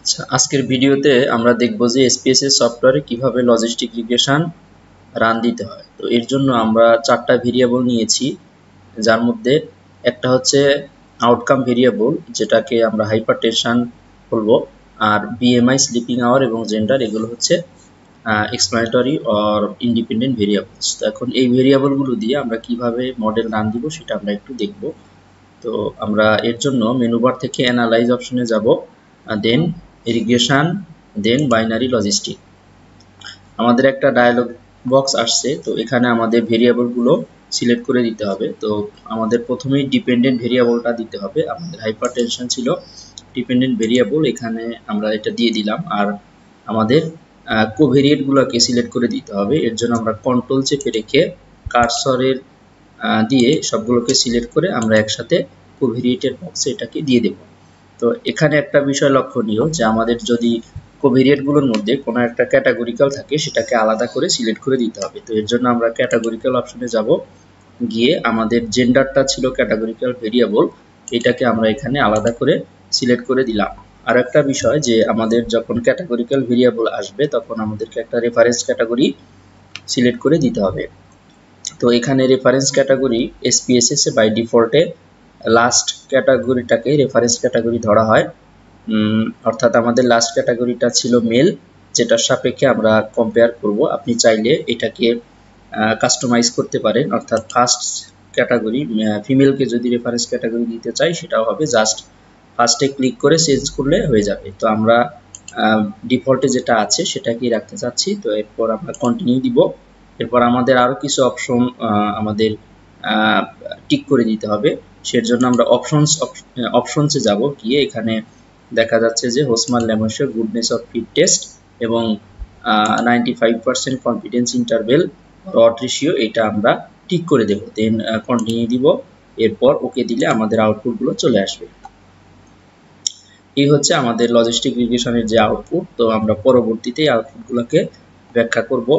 আচ্ছা, আজকের ভিডিওতে আমরা দেখব যে এসপিএসএস সফটওয়্যারে কিভাবে লজিস্টিক রিগ্রেশন রান দিতে হয়। তো এর জন্য আমরা চারটা ভেরিয়েবল নিয়েছি, যার মধ্যে একটা হচ্ছে আউটকাম ভেরিয়েবল, যেটাকে আমরা হাইপারটেনশন বলবো, আর বিএমআই, স্লিপিং আওয়ার এবং জেন্ডার, এগুলো হচ্ছে এক্সপ্লানেটরি অর ইন্ডিপেন্ডেন্ট ভেরিয়েবলস। তো এখন এই ভেরিয়েবলগুলো দিয়ে আমরা কিভাবে মডেল রান দিব সেটা আমরা একটু দেখব। তো আমরা এর জন্য মেনু বার থেকে অ্যানালাইজ অপশনে যাব, দেন রিগ্রেশন, দেন বাইনারি লজিস্টিক। আমাদের একটা ডায়ালগ বক্স আসছে, তো এখানে আমাদের ভেরিয়েবলগুলো সিলেক্ট করে দিতে হবে। তো আমাদের প্রথমেই ডিপেন্ডেন্ট ভেরিয়েবলটা দিতে হবে। আমাদের হাইপারটেনশন ছিল ডিপেন্ডেন্ট ভেরিয়েবল, এখানে আমরা এটা দিয়ে দিলাম। আর আমাদের কোভেরিয়েন্টগুলোকে সিলেক্ট করে দিতে হবে। এর জন্য আমরা কন্ট্রোল চেপে রেখে কার্সরের দিয়ে সবগুলোকে সিলেক্ট করে আমরা একসাথে কোভেরিয়েন্টের বক্সে এটাকে দিয়ে দেব। তো এখানে একটা বিষয় লক্ষণীয় যে আমাদের যদি কোভেরিয়েন্টগুলোর মধ্যে কোনো একটা ক্যাটাগরিক্যাল থাকে, সেটাকে আলাদা করে সিলেক্ট করে দিতে হবে। তো এর জন্য আমরা ক্যাটাগরিক্যাল অপশনে যাব, গিয়ে আমাদের জেন্ডারটা ছিল ক্যাটাগরিক্যাল ভেরিয়েবল, এটাকে আমরা এখানে আলাদা করে সিলেক্ট করে দিলাম। আর একটা বিষয় যে আমাদের যখন ক্যাটাগরিক্যাল ভেরিয়েবল আসবে, তখন আমাদেরকে একটা রেফারেন্স ক্যাটাগরি সিলেক্ট করে দিতে হবে। তো এখানে রেফারেন্স ক্যাটাগরি এসপিএসএস এ বাই ডিফল্টে লাস্ট ক্যাটাগরিটাকে রেফারেন্স ক্যাটাগরি ধরা হয়। অর্থাৎ আমাদের লাস্ট ক্যাটাগরিটা ছিল মেল, যেটার সাপেক্ষে আমরা কম্পেয়ার করব। আপনি চাইলে এটাকে কাস্টমাইজ করতে পারেন, অর্থাৎ ফার্স্ট ক্যাটাগরি ফিমেলকে যদি রেফারেন্স ক্যাটাগরি দিতে চাই সেটাও হবে, জাস্ট ফার্স্টে ক্লিক করে চেঞ্জ করলে হয়ে যাবে। তো আমরা ডিফল্টে যেটা আছে সেটাকেই রাখতে চাচ্ছি। তো এরপর আমরা কন্টিনিউ দিব। এরপর আমাদের আরও কিছু অপশন আমাদের টিক করে দিতে হবে। সেজন্য আমরা অপশনসে যাব, গিয়ে এখানে দেখা যাচ্ছে যে হোসমান ল্যামসে গুডনেস অফ ফিট টেস্ট এবং 95% কনফিডেন্স ইন্টারভেল রট রেশিও, এটা আমরা টিক করে দেব। দেন কন্টিনিউ দিব। এরপর ওকে দিলে আমাদের আউটপুটগুলো চলে আসবে। এই হচ্ছে আমাদের লজিস্টিক রিগ্রেশনের যে আউটপুট। তো আমরা পরবর্তীতে আউটপুটগুলোকে ব্যাখ্যা করব।